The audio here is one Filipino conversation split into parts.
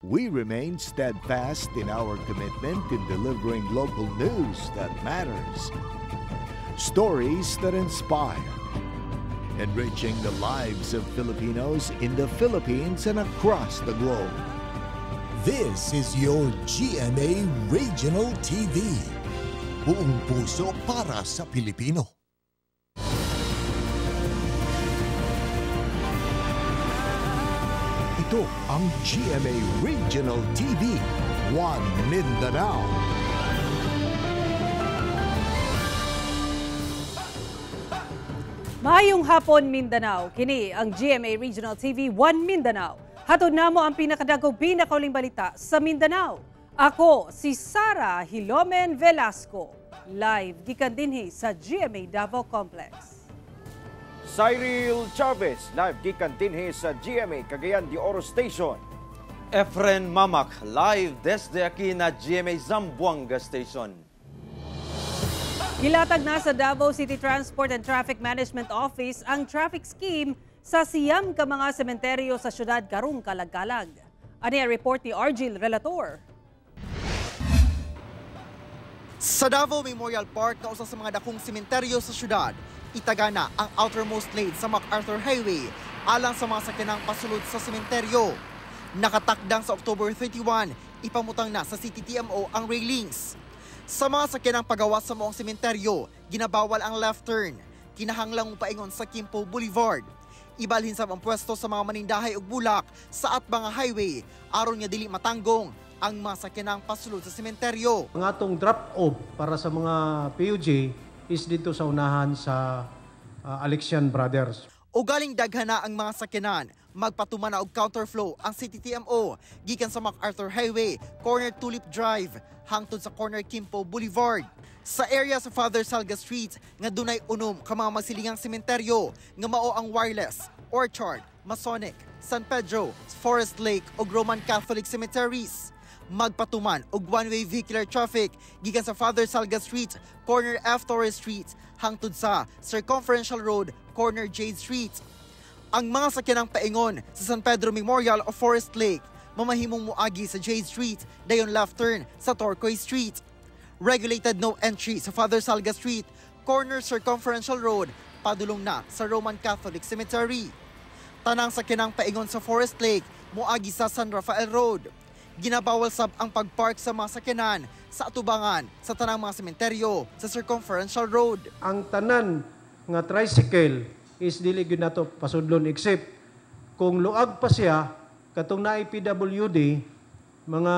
we remain steadfast in our commitment in delivering local news that matters, stories that inspire, enriching the lives of Filipinos in the Philippines and across the globe. This is your GMA Regional TV. Buong puso para sa Pilipino. Ito ang GMA Regional TV, One Mindanao. Maayong hapon Mindanao, kini ang GMA Regional TV, One Mindanao. Hatod namo ang pinakadagong pinakauling balita sa Mindanao. Ako si Sara Hilomen Velasco, live gikan dinhi sa GMA Davao Complex. Cyril Chavez, live gikan dinhi sa GMA Cagayan de Oro Station. Efren Mamak, live desde aquí na GMA Zamboanga Station. Gilatag na sa Davao City Transport and Traffic Management Office ang traffic scheme sa siyam ka mga sementeryo sa syudad karong kalag-kalag. Ani ang report ni Argil Relator. Sa Davao Memorial Park na usa sa mga dakong sementeryo sa syudad, itagana ang outermost lane sa MacArthur Highway alang sa mga sakyanang pasulod sa sementeryo. Nakatakdang sa October 31, ipamutang na sa CTTMO ang railings. Sa mga sakyanang pagawas sa moong sementeryo, ginabawal ang left turn. Kinahanglang paingon sa Quimpo Boulevard. Ibalhin sa ang pwesto sa mga manindahay ug bulak sa atbang highway aron nga dili matanggong ang mga sakyanang pasulod sa sementeryo. Ang atong drop-off para sa mga PUJ is dito sa unahan sa Alexian Brothers. O galing daghana ang mga sakyanan, magpatuman na og counterflow ang CTTMO gikan sa MacArthur Highway, corner Tulip Drive, hangtod sa corner Quimpo Boulevard. Sa area sa Father Salga Street nga dunay unom ka mga magsilingang sementeryo nga mao ang Wireless, Orchard, Masonic, San Pedro, Forest Lake ug Roman Catholic cemeteries. Magpatuman og one-way vehicular traffic gikan sa Father Salga Street, corner F. Torres Street, hangtod sa Circumferential Road, corner Jade Street. Ang mga sakyanang paingon sa San Pedro Memorial o Forest Lake mamahimong muagi sa Jade Street, dayon left turn sa Turquoise Street. Regulated no entry sa Father Salga Street, corner Circumferential Road, padulong na sa Roman Catholic Cemetery. Tanang sakyanang paingon sa Forest Lake, muagi sa San Rafael Road. Ginabawal sab ang pagpark sa mga sakyanan sa atubangan sa tanang mga sementeryo sa Circumferential Road. Ang tanan nga tricycle is dili gyud nato pasudlon except kung luag pa siya katong na PWD mga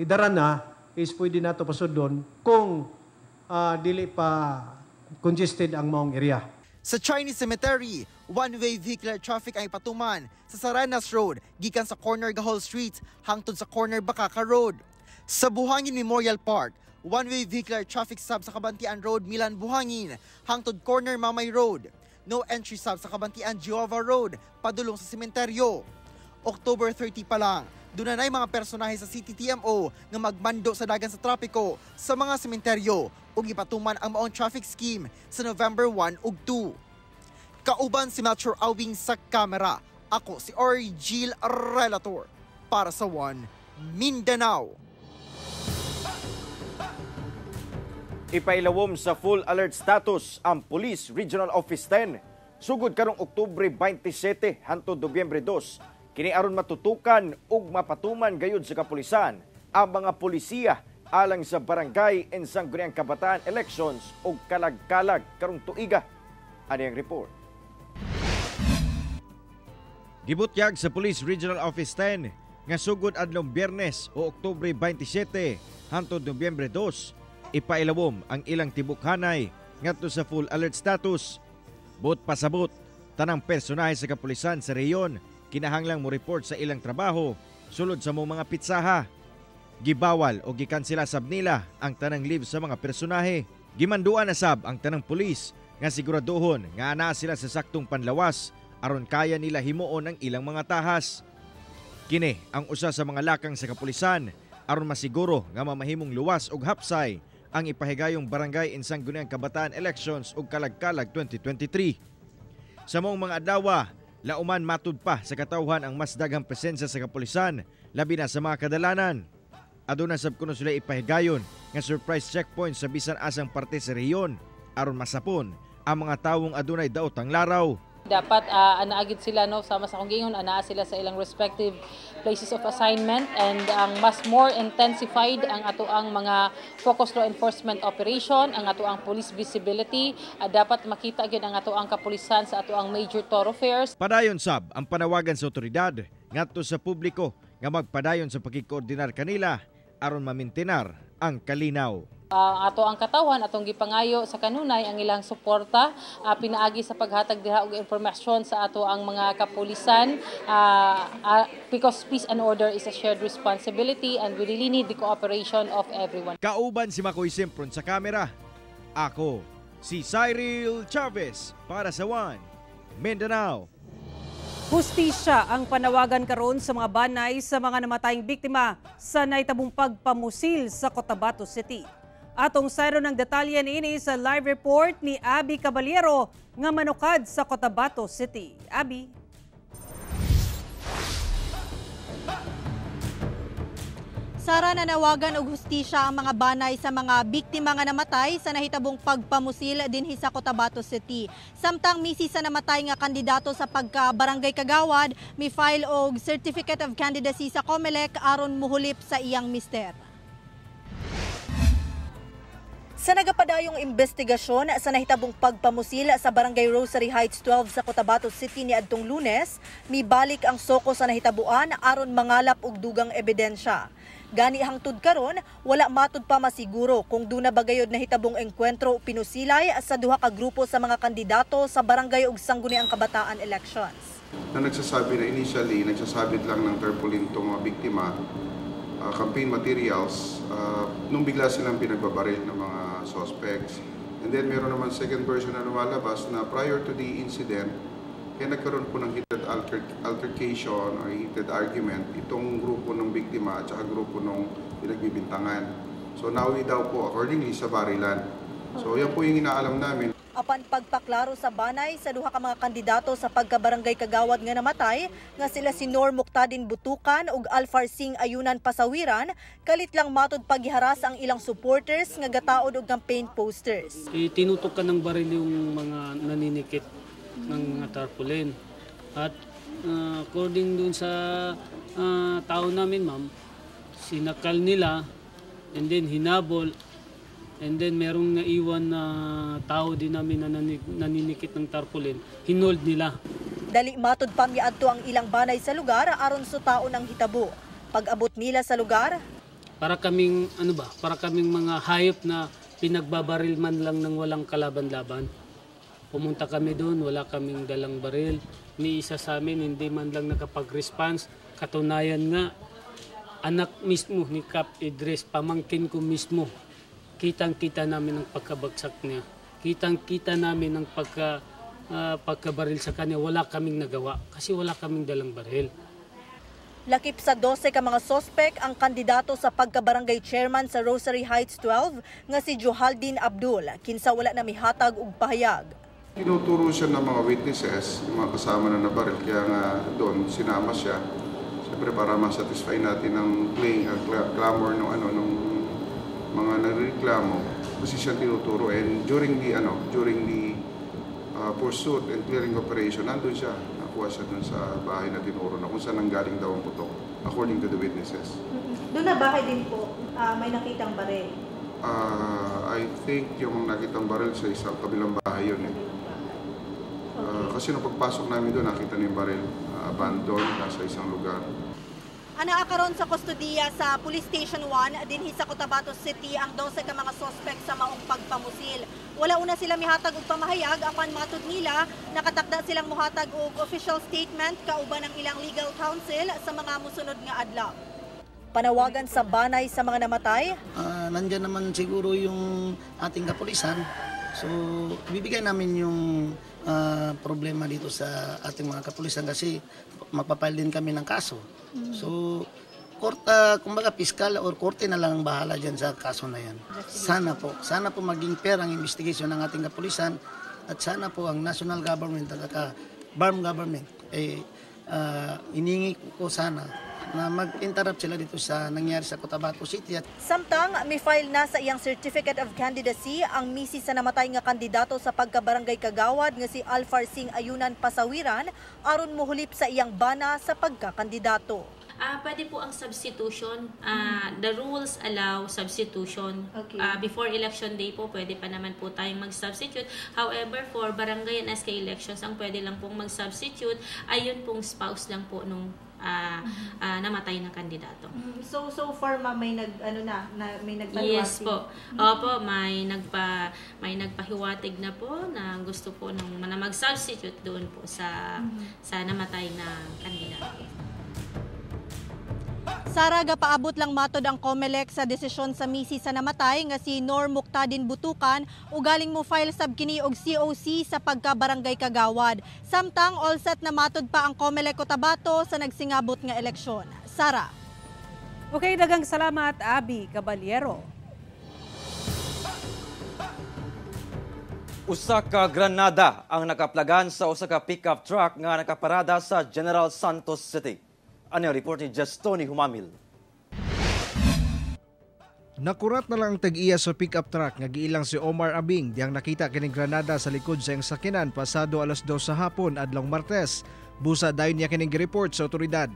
idaran na is pwede nato pasudlon kung dili pa congested ang maong area. Sa Chinese Cemetery, one-way vehicular traffic ang ipatuman sa Saranas Road gikan sa corner Gahol Street hangtod sa corner Bacaca Road. Sa Buhangin Memorial Park, one-way vehicular traffic sab sa Kabantian Road Milan Buhangin hangtod corner Mamay Road. No entry sab sa Kabantian Giova Road padulong sa sementeryo. October 30 pa lang, dunay mga personahe sa CTTMO nga magmando sa dagan sa trapiko sa mga sementeryo ug ipatuman ang maong traffic scheme sa November 1 ug 2. Kauban si Metro Awing sa kamera. Ako si Argil Relator para sa One Mindanao. Ipailawom sa full alert status ang Police Regional Office 10. Sugod karong Oktubre 27 hangtod Nobyembre 2. Kini aron matutukan ug mapatuman gayud sa kapulisan ang mga polisiya alang sa barangay and sangguniang kabataan elections ug kalag-kalag karong tuiga. Ani ang report. Gibutyag sa Police Regional Office 10 nga sugod adlong Biyernes o Oktubre 27 hangtod Nobyembre 2, ipailawom ang ilang tibukhanay ngadto sa full alert status. But pasabot tanang personahe sa kapulisan sa rehiyon kinahanglang mo report sa ilang trabaho sulod sa mga pitsaha. Gibawal o gikansela sab nila ang tanang leave sa mga personahe. Gimanduan na sab ang tanang pulis nga siguraduhon nga ana sila sa saktong panlawas aron kaya nila himuon ang ilang mga tahas. Kini ang usa sa mga lakang sa kapulisan aron masiguro nga mamahimong luwas og hapsay ang ipahigayong barangay and sangguniang kabataan elections ug kalag-kalag 2023. Sa mong mga adlaw, Lauman matud pa sa katawhan ang mas daghang presensya sa kapulisan, labi na sa mga kadalanan. Aduna sab kuno sila ipahigayon nga surprise checkpoint sa bisan asang parte sa rehiyon aron masapon ang mga tawong adunay daotang laraw. Dapat anaagid sila sama sa konggingon, anaa sila sa ilang respective places of assignment, and ang mas more intensified ang atoang mga focus law enforcement operation, ang atoang police visibility, dapat makita gyud ang atoang kapulisan sa atoang major thoroughfares. Padayon sab ang panawagan sa otoridad ngadto sa publiko nga magpadayon sa pagkikoordinar kanila aron mamintinar ang kalinaw. Ato ang katawan, atong gipangayo sa kanunay ang ilang suporta, pinaagi sa paghatag diha og impormasyon sa ato ang mga kapulisan, because peace and order is a shared responsibility and we really need the cooperation of everyone. Kauban si Makoy Simpron sa kamera. Ako, si Cyril Chavez para sa One Mindanao. Hustisya ang panawagan karon sa mga banay sa mga namatayang biktima sa naitabong pagpamusil sa Cotabato City. Atong sayro ng detalye niini sa live report ni Abby Caballero nga manukad sa Cotabato City. Abby. Sara, nanawagan og hustisya ang mga banay sa mga biktima nga namatay sa nahitabong pagpamusil dinhi sa Cotabato City. Samtang misi sa namatay nga kandidato sa pagka-barangay Kagawad, mi file og Certificate of Candidacy sa COMELEC aron muhulip sa iyang mister. Sa nagapadayong investigasyon sa nahitabong pagpamusil sa Barangay Rosary Heights 12 sa Cotabato City niadtong Lunes, mibalik ang soko sa nahitabuan aron mangalap og dugang ebidensya. Gani hangtod karon, wala matud pa masiguro kung duna bagayod nahitabong engkwentro o pinusilay sa duha ka grupo sa mga kandidato sa barangay ug sangguniang kabataan elections. Na nagsasabi na initially, nagsasabit lang ng tarpaulin itong mga biktima, campaign materials, nung bigla silang pinagbabaril ng mga suspects. And then meron naman second version na lumalabas na prior to the incident, kaya nagkaroon po ng heated altercation or heated argument itong grupo ng biktima at saka grupo ng pinagbibintangan. So nawi daw po accordingly sa barilan. So yan po yung inaalam namin. Apan pagpaklaro sa banay sa duha ka mga kandidato sa pagkabarangay Kagawad nga namatay, nga sila si Nor Muktadin Butukan ug Alfar Singh Ayunan Pasawiran, kalit lang matud paghiharas ang ilang supporters nga gataod og campaign posters. Tinutukan ng baril yung mga naninikit ng tarpaulin. At according dun sa tao namin, ma'am, sinakal nila and then hinabol. And then merong naiwan na tao din namin na naninikit ng tarpaulin, hinold nila. Dali matud pa miadto ang ilang banay sa lugar aron sutaon ang hitabo. Pag-abot nila sa lugar, para kaming mga hayop na pinagbabaril man lang ng walang kalaban-laban. Pumunta kami doon, wala kaming dalang baril. Ni isa sa amin hindi man lang nakapag-response. Katunayan nga, anak mismo ni Cap Idris, pamangkin ko mismo. Kitang-kita namin ang pagkabagsak niya. Kitang-kita namin ang pagkabaril sa kanya. Wala kaming nagawa kasi wala kaming dalang baril. Lakip sa 12 ka mga sospek ang kandidato sa pagkabarangay chairman sa Rosary Heights 12 nga si Johaldin Abdul, kinsa wala na mihatag og pahayag. Tinuturo siya ng mga witnesses, yung mga kasama na nabaril, kaya nga doon sinama siya. Siyempre para ma-satisfy natin ang clamor ng mga nagreklamo, kasi siya tinuturo, and during the pursuit and clearing operation, nandun siya, nakuha siya dun sa bahay na tinuro na kung saan nanggaling daw ang putok, according to the witnesses. Doon na bahay din po, may nakitang baril? I think yung nakitang baril sa isang kabilang bahay yun eh. Kasi nung pagpasok namin doon, nakita niyo yung baril, abandoned, nasa isang lugar. Anaakaron sa kustodiya sa Police Station 1 dinhi sa Cotabato City ang 12 ka mga suspect sa maong pagpamusil. Wala una sila mihatag og pamahayag apan matud nila nakatakda silang mohatag og official statement kauban ang ilang legal counsel sa mga mosunod nga adlaw. Panawagan sa banay sa mga namatay. Nandiyan naman siguro yung ating kapulisan. So bibigyan namin yung problema dito sa ating mga kapulisan kasi magpapile din kami ng kaso. So, kumbaga piskal or korte na lang ang bahala dyan sa kaso na yan. Sana po maging fair ang investigation ng ating kapulisan at sana po ang national government at BARM government iningi ko sana na mag-interrupt sila dito sa nangyari sa Cotabato City. Samtang may file na sa iyang Certificate of Candidacy ang misis sa namatay nga kandidato sa pagkabarangay Kagawad nga si Alfar Singh Ayunan Pasawiran aron mohulip sa iyang bana sa pagkakandidato. Pwede po ang substitution. The rules allow substitution. Okay. Before election day po, pwede pa naman po tayong mag-substitute. However, for barangay and SK elections, ang pwede lang pong mag-substitute ay yun pong spouse lang po nung namatay na kandidato. So far may may nagpahiwatig. Yes po. Opo, may nagpahiwatig na po na gusto po na mag-substitute doon po sa namatay na kandidato. Sara, gapaabot lang matod ang COMELEC sa desisyon sa misi sa namatay nga si Nor Muktadin Butukan ugaling mo file sab kini og COC sa pagkabarangay Kagawad. Samtang all set na matod pa ang COMELEC Cotabato sa nagsingabot nga eleksyon. Sara. Okay, daghang salamat Abby Caballero. Usa ka granada ang nakaplagan sa usa ka pickup truck nga nakaparada sa General Santos City. Ano yung report ni Tony Humamil? Nakurat na lang ang tag-iya sa pickup truck nga giilang si Omar Abing diyang nakita kining granada sa likod sa iyang sakyanan pasado 2:00 sa hapon adlong Martes. Busa dayon niya kining report sa otoridad.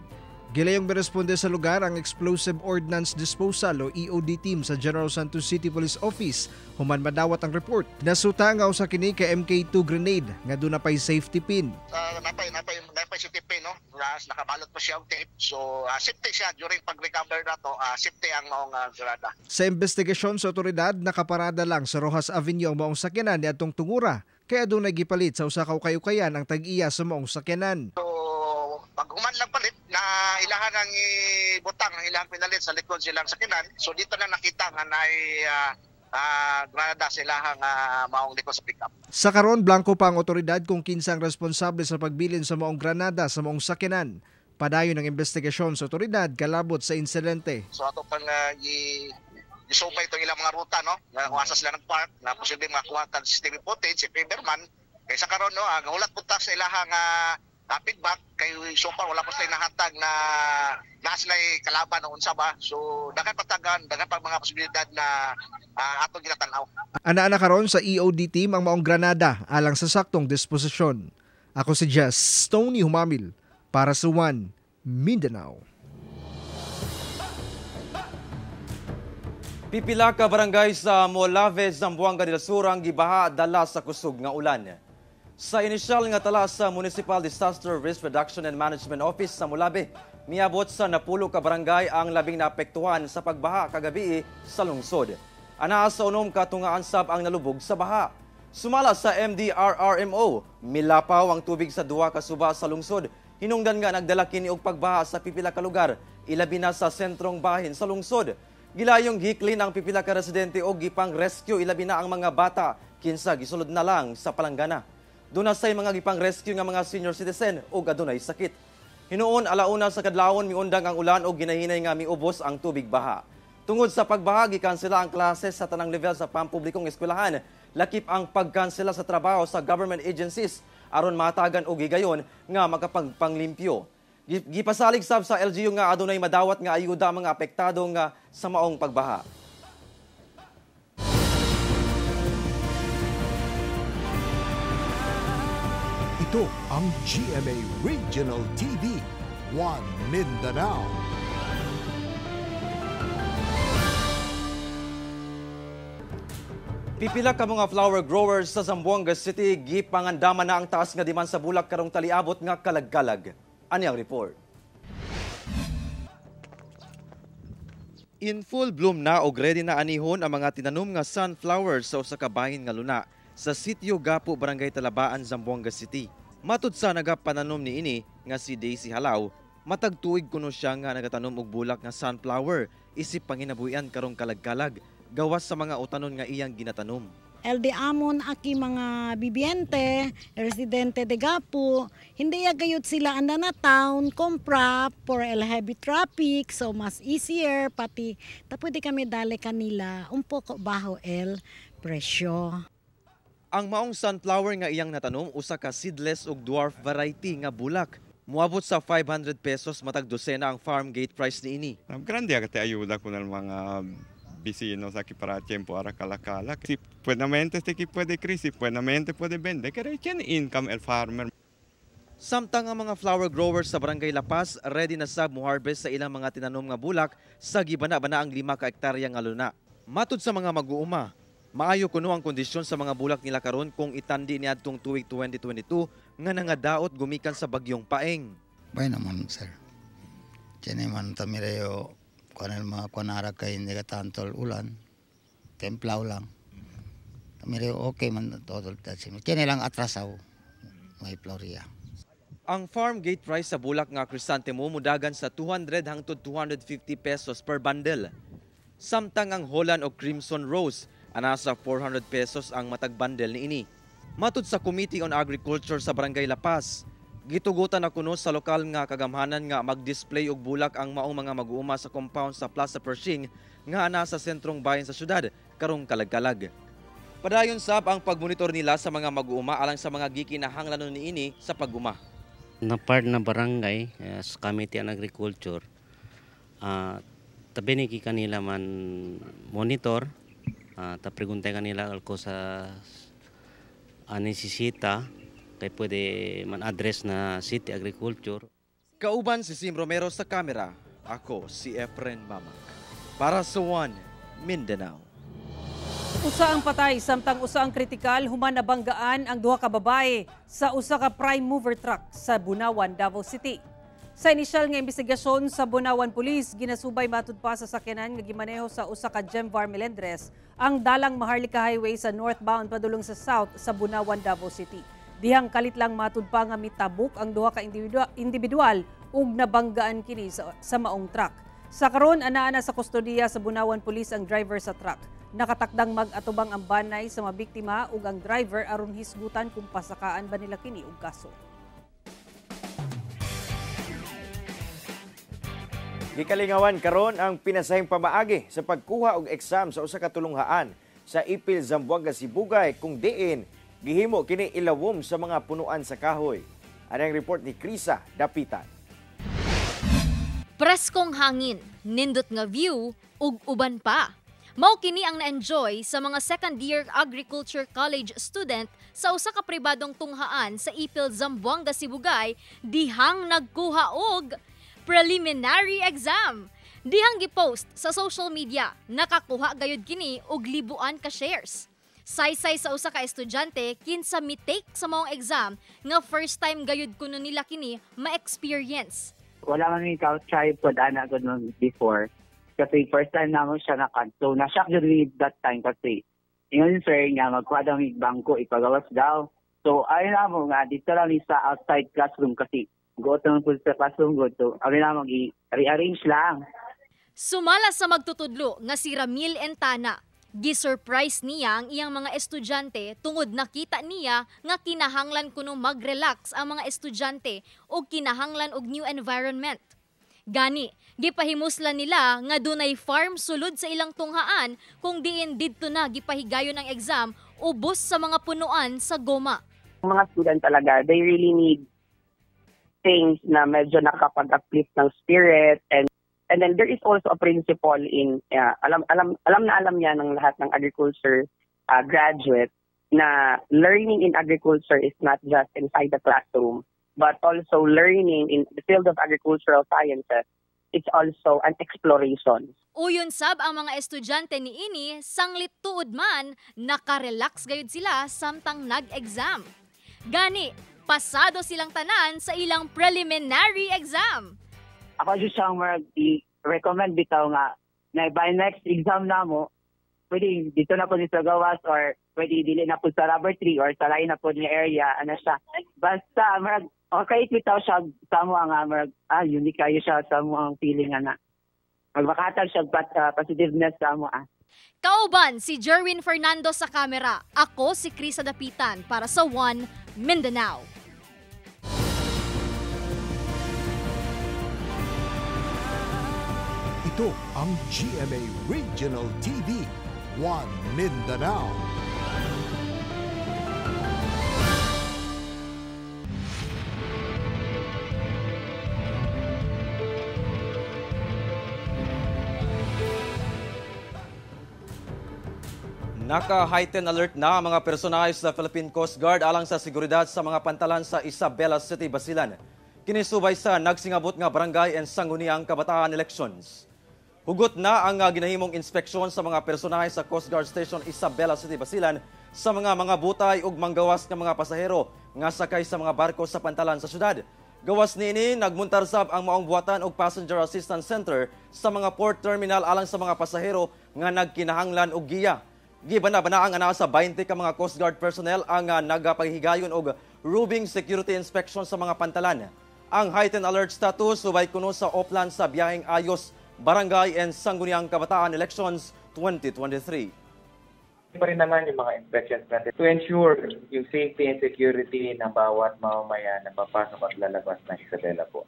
Gilayong miresponde sa lugar ang Explosive Ordnance Disposal o EOD team sa General Santos City Police Office human madawat ang report. Nasuta nga usa kini ka MK2 grenade nga doon na pay safety pin. Napay safety pin, no? Nakabalot pa siya og tape. So safety siya during pag-recover nato, safety ang maong granada. Sa investigasyon sa otoridad, nakaparada lang sa Rojas Avenue ang maong sakyanan ni atong tungura kaya doon nagipalit sa usa ka ukay-ukayan ang tag-iya sa maong sakyanan. Pag human lang palit na ilahan ang ibutang, ang ilang pinalit sa likod silang sakinan. So dito na nakita nga na granada silang maong likod sa pickup. Sa karon, blanco pa ang otoridad kung kinsang responsable sa pagbilin sa maong granada sa maong sakinan. Padayon ang investigasyon sa otoridad kalabot sa insidente. So ato pang isubay itong ilang mga ruta, no? Kuwasa sila ng park na posible makakuha ng CCTV footage si Faberman. Kaya sa karon, no, ang ulat punta sa ilahang feedback kay so far wala pa sila nahatag na sila kalaban o unsa ba, so daghang patagan, daghang pang mga posibilidad na atong ginatanaw. Ana karon sa EOD team ang maong granada alang sa saktong disposisyon. Ako si Tony Humamil para sa One Mindanao. Pipila ka barangay sa Molave, Zamboanga del Sur ang gibaha dala sa kusog nga ulan. Sa inisyal nga tala sa Municipal Disaster Risk Reduction and Management Office sa Molave, miabot sa 10 ka barangay ang labing naapektuhan sa pagbaha kagabi sa lungsod. Ana sa 6 ka tungaan sab ang nalubog sa baha. Sumala sa MDRRMO, milapaw ang tubig sa 2 ka suba sa lungsod. Hinungdan nga nagdala kini og pagbaha sa pipila ka lugar, ilabi na sa sentrong bahin sa lungsod. Gilayong giklin ang pipila ka residente og gipang rescue ilabi na ang mga bata kinsa gisulod na lang sa palanggana. Doon na say mga gipang rescue nga mga senior citizen o adunay sakit. Hinuon alauna sa kadlawon miundang ang ulan o ginahinay nga miubos ang tubig baha. Tungod sa pagbaha, gikansela ang klase sa tanang level sa pampublikong eskwelahan. Lakip ang pagkansela sa trabaho sa government agencies aron matagan og gigayon nga makapagpanglimpyo. Gipasalig sab sa LGU nga adunay madawat nga ayuda mga apektado nga sa maong pagbaha. Ito ang GMA Regional TV, One Mindanao. Pipila ka mga flower growers sa Zamboanga City, gipangandaman na ang taas nga demand sa bulak karong taliabot nga kalag-kalag. Ani ang report? In full bloom na og ready na anihon ang mga tinanom nga sunflowers sa usa ka bahin nga luna sa sitio Gapo, Barangay Talabaan, Zamboanga City. Matud sa nagapananom ni ini nga si Daisy Halaw, matag tuig kuno siya nga nagatanom og bulak nga sunflower isip panginabuhian karong kalag-kalag gawas sa mga utanon nga iyang ginatanom. LD amon aki mga bibiyente, residente de Gapo, hindi agayot sila anda na town, kompra for el heavy traffic, so mas easier pati pwede kami dali kanila un poco baho el presyo. Ang maong sunflower nga iyang natanom usa ka seedless ug dwarf variety nga bulak Muabot sa 500 pesos matag dosena ang farm gate price ni ini. Grande agad ayuda ko ng mga vecinos aquí para tiempo ara calacala. Si puedamente este que puede crisis, puedamente puede vender, que tiene income el farmer. Samtang ang mga flower growers sa Barangay La Paz ready na sab mo harvest sa ilang mga tinanom nga bulak sa gibana-bana ang 5 ka hektarya nga luna. Matud sa mga mag-uuma, maayo kuno ang kondisyon sa mga bulak nila karon kung itandi niadtong tuig 2022 nga nangadaot gumikan sa bagyong Paeng. Bay naman sir. Tiene man tamireo kuan mga kuanara kay hindi ka tantol ulan. Templaw lang. Tamireo okay man total tatsin. Tiene lang atrasaw. May floria. Ang farm gate price sa bulak nga krisantemo mudagan sa 200 hangtod 250 pesos per bundle. Samtang ang Holland o Crimson Rose ana sa 400 pesos ang matag bundle ni ini. Matud sa Committee on Agriculture sa Barangay La Paz, gitugutan na kuno sa lokal nga kagamhanan nga mag-display og bulak ang maong mga mag-uuma sa compound sa Plaza Pershing nga ana sa sentrong bayan sa syudad karong kalag-kalag. Padayon sab ang pagmonitor nila sa mga mag-uuma alang sa mga gikinahanglanon ni ini sa pag-uma. Na part na barangay sa Committee on Agriculture, tabi ni kanila man monitor, tapreguntay kanila alko sa anisisita kay pwede man address na City Agriculture. Kauban si Sim Romero sa kamera, ako si Efren Mamak. Para sa One Mindanao. Usa ang patay samtang usa ang kritikal human nabanggaan ang duha ka babae sa usa ka prime mover truck sa Bunawan, Davao City. Sa inisyal nga investigasyon sa Bunawan Police, ginasubay matud pa sa sakyanan nga gimaneho sa usa ka Gemvar Melendres ang dalang Maharlika Highway sa northbound padulong sa south sa Bunawan, Davao City. Dihang kalit lang matud pa nga mitabok ang duha ka individual ug nabanggaan kini sa maong truck. Sa karon anaa sa kustodiya sa Bunawan Police ang driver sa truck. Nakatakdang mag-atubang ang banay sa mabiktima ug ang driver aron hisgutan kung pasakaan ba nila kini og kaso. Gikalingawan karon ang pinasahing pamaagi sa pagkuha og exam sa usa ka tulunghaan sa Ipil Zamboanga Sibugay kung diin gihimo kini ilawom sa mga punuan sa kahoy. Ang report ni Krisa Dapitan. Preskong hangin, nindot nga view ug uban pa. Mao kini ang na-enjoy sa mga second-year agriculture college student sa usa ka pribadong tunghaan sa Ipil Zamboanga Sibugay dihang nagkuha og preliminary exam. Dihang gipost sa social media, nakakuha gayud kini og libuan ka shares. Saysay sa usa ka estudyante kinsa mitake sa maong exam nga first time gayud kuno nila kini ma-experience. Wala man mi try pod ana gud before. Kasi first time naman siya so na-shock yun with that time kasi yun sir nga magkuha daw yung bangko ipagawas daw. So ayun na mo nga dito lang sa outside classroom kasi go to sa classroom go to ayun na mag-rearrange lang. Sumala sa magtutudlo nga si Ramil Entana. Gi-surprise niya ang iyang mga estudyante tungod nakita niya nga kinahanglan kuno mag-relax ang mga estudyante o kinahanglan og new environment. Gani, gipahimuslan nila nga dunay farm sulod sa ilang tunghaan kung diin didto na gipahigayon ang exam ubos sa mga punuan sa goma. Mga student talaga, they really need things na medyo nakapag-uplift ng spirit and then there is also a principle in alam niya ng lahat ng agriculture graduate na learning in agriculture is not just inside the classroom but also learning in the field of agricultural sciences, it's also an exploration. Uyon sab ang mga estudyante ni ini, sanglit tuod man, nakarelax gayud sila samtang nag-exam. Gani, pasado silang tanan sa ilang preliminary exam. Ako siyang recommend bitaw nga na by next exam na mo, pwede dito na po sa gawas or pwede dili na po sa rubber tree or sa lain na po niya area, ano siya. Basta, okay, bitaw siya sa mo nga, unique kayo siya sa mo ang feeling na. Magmakatag siya positiveness sa mo. Kauban si Jerwin Fernando sa kamera. Ako si Krisa Dapitan para sa One Mindanao. Ito ang GMA Regional TV, One Mindanao. Naka-heightened alert na ang mga personahe sa Philippine Coast Guard alang sa seguridad sa mga pantalan sa Isabela City, Basilan. Kinisubay sa nagsingabot nga barangay and sangguniang kabataan elections. Hugot na ang ginahimong inspeksyon sa mga personahe sa Coast Guard Station Isabela City, Basilan sa mga butay ug manggawas ng mga pasahero nga sakay sa mga barko sa pantalan sa syudad. Gawas niini, nagmuntarsab ang maong buhatan og Passenger Assistance Center sa mga port terminal alang sa mga pasahero nga nagkinahanglan og giya. Gibana-banaang ana sa 20 ka mga Coast Guard personnel ang nagapaghigayon og roving security inspection sa mga pantalan. Ang heightened alert status subay kuno sa Oplan sa biyaheng Ayos, Barangay and Sangguniang Kabataan Elections 2023. Pa rin naman yung mga inspections natin to ensure yung safety and security ng bawat mamamayan na papasok at lalabas ng Isabela po.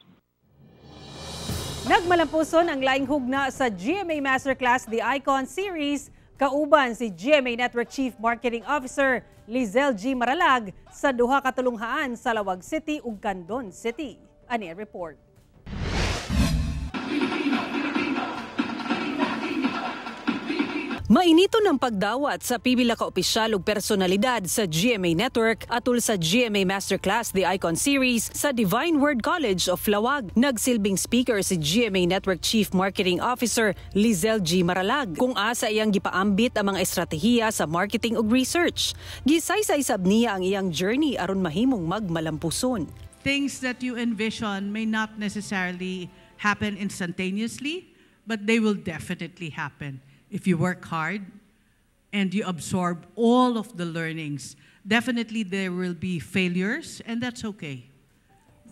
Nagmalampuson ang laing hugna sa GMA Masterclass The Icon Series, kauban si GMA Network Chief Marketing Officer Lizelle G. Maralag sa duha ka tulunghaan sa Lawag City ug Candon City. Ani report. Mainito ng pagdawat sa pipila ka opisyal ug personalidad sa GMA Network atul sa GMA Masterclass The Icon Series sa Divine Word College of Lawag. Nagsilbing speaker si GMA Network Chief Marketing Officer Lizelle G. Maralag kung asa iyang gipaambit ang mga estratehiya sa marketing ug research. Gisaysay-sab niya ang iyang journey aron mahimong magmalampuson. Things that you envision may not necessarily happen instantaneously, but they will definitely happen. If you work hard and you absorb all of the learnings, definitely there will be failures, and that's okay.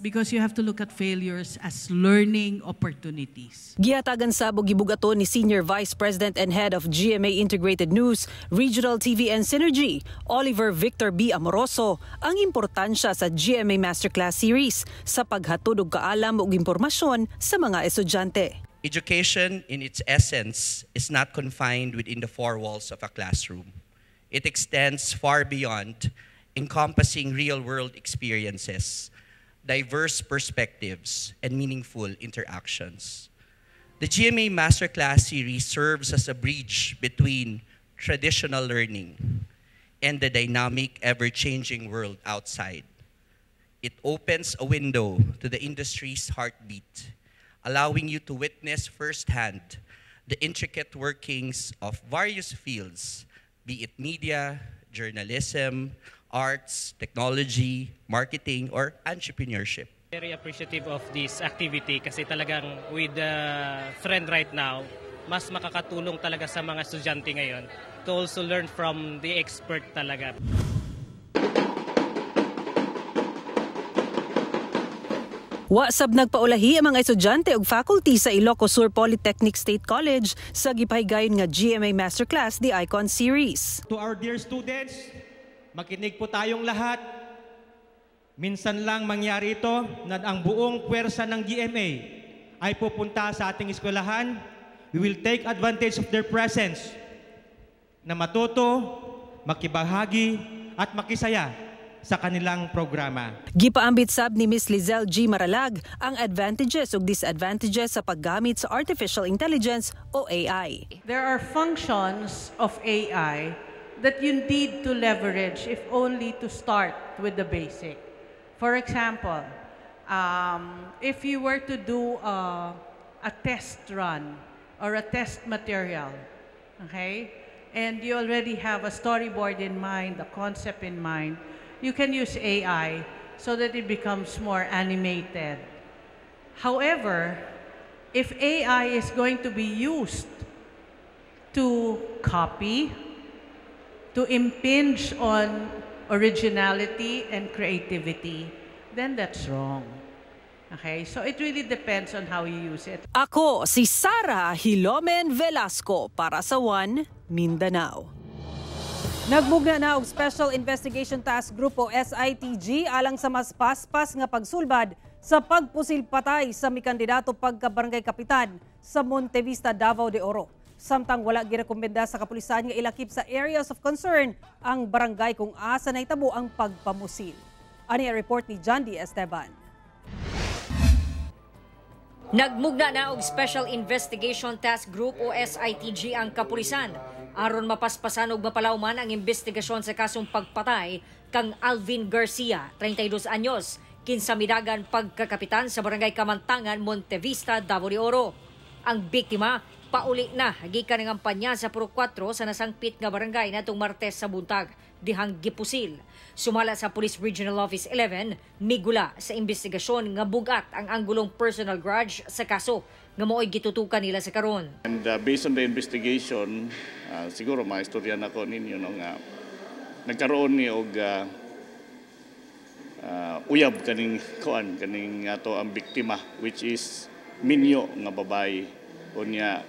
Because you have to look at failures as learning opportunities. Gihatagan sa gibugaton ni Senior Vice President and Head of GMA Integrated News, Regional TV and Synergy, Oliver Victor B. Amoroso, ang importansya sa GMA Masterclass Series sa paghatod og kaalam ug impormasyon sa mga estudyante. Education, in its essence, is not confined within the four walls of a classroom. It extends far beyond, encompassing real-world experiences, diverse perspectives, and meaningful interactions. The GMA Masterclass series serves as a bridge between traditional learning and the dynamic, ever-changing world outside. It opens a window to the industry's heartbeat, allowing you to witness firsthand the intricate workings of various fields, be it media, journalism, arts, technology, marketing, or entrepreneurship. Very appreciative of this activity kasi talagang with the trend right now, mas makakatulong talaga sa mga estudyante ngayon to also learn from the expert talaga. Wasab nagpaulahi ang mga estudyante ug faculty sa Ilocos Sur Polytechnic State College sa gipahaygayon nga GMA Masterclass The Icon Series. To our dear students, makinig po tayong lahat. Minsan lang mangyari ito na ang buong puwersa ng GMA ay pupunta sa ating eskwelahan. We will take advantage of their presence na matuto, makibahagi at makisaya sa kanilang programa. Gipaambit sab ni Ms. Lizelle G. Maralag ang advantages ug disadvantages sa paggamit sa artificial intelligence o AI. There are functions of AI that you need to leverage if only to start with the basic. For example, if you were to do a test run or a test material, okay, and you already have a storyboard in mind, a concept in mind, you can use AI so that it becomes more animated. However, if AI is going to be used to copy, to impinge on originality and creativity, then that's wrong. Okay? So it really depends on how you use it. Ako si Sara Hilomen Velasco para sa One Mindanao. Nagmugna na og Special Investigation Task Group o SITG alang sa mas paspas nga pagsulbad sa pagpusil patay sa mikandidato pagka-barangay kapitan sa Montevista, Davao de Oro. Samtang wala girekomenda sa kapulisan nga ilakip sa areas of concern ang barangay kung asa nahitabo ang pagpamusil. Ani ang report ni John D. Esteban. Nagmugna na og Special Investigation Task Group o SITG ang kapulisan aron mapaspasan og mapalawman ang investigasyon sa kasong pagpatay kang Alvin Garcia, 32 anyos, kinsa midagan pagkakapitan sa Barangay Kamantangan, Montevista, Davao de Oro. Ang biktima pauli na gikan ng kampanya sa Puro 4 sa nasangpit nga barangay natong Martes sa buntag dihang gipusil. Sumala sa Police Regional Office 11, migula sa investigasyon nga bugat ang anggulong personal grudge sa kaso nga mo'y gitutukan nila sa karon. And based on the investigation, siguro maistorya na ko ninyo nga nagkaroon ni og uyab kaning ato ang biktima, which is minyo nga babae unya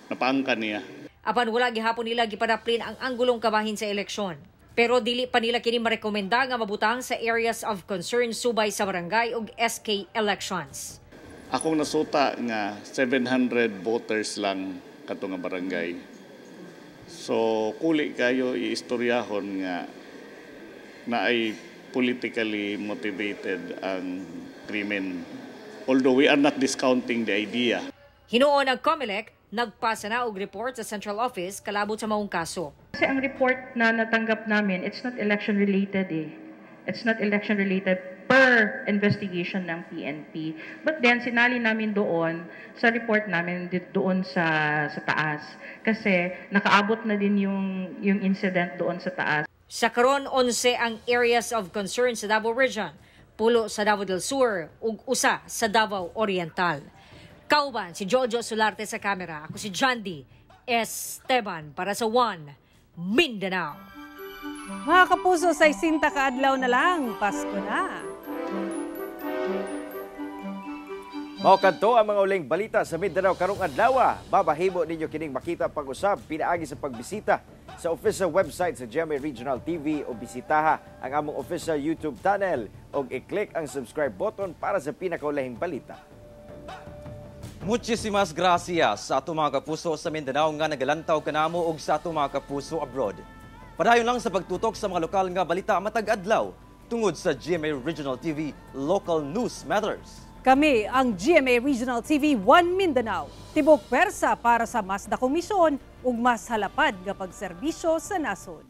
napaangkan niya. Apan wala gihapon nila gipadaplin ang anggulong kabahin sa eleksyon. Pero dili pa nila kini marekomenda nga mabutang sa areas of concern subay sa barangay ug SK elections. Akong nasuta nga 700 voters lang kato nga barangay. So kuli kayo iistoryahon nga naay politically motivated ang krimen. Although we are not discounting the idea. Hinuon ang COMELEC, nagpasa na og report sa Central Office kalabot sa maong kaso. Kasi ang report na natanggap namin, it's not election related eh. It's not election related per investigation ng PNP. But then sinali namin doon sa report namin doon sa taas. Kasi nakaabot na din yung incident doon sa taas. Sa karon 11 ang areas of concern sa Davao Region, 10 sa Davao del Sur ug usa sa Davao Oriental. Kauban si Jojo Solarte sa kamera. Ako si Jandy Esteban para sa One Mindanao. Mga kapuso, sa 60 kaadlaw na lang, Pasko na. Mao kadto ang mga uling balita sa Mindanao karong adlaw. Babahimo ninyo kining makita pag-usab pinaagi sa pagbisita sa official website sa GMA Regional TV o bisitaha ang among official YouTube channel o i-click ang subscribe button para sa pinakaulahing balita. Muchísimas gracias sa ato mga kapuso sa Mindanao nga nagalantaw kanamo og sa ato mga kapuso abroad. Padayon lang sa pagtutok sa mga lokal nga balita matag adlaw tungod sa GMA Regional TV Local News Matters. Kami ang GMA Regional TV 1 Mindanao. Tibok pwersa para sa mas dakong misyon ug mas halapad nga pagserbisyo sa nasod.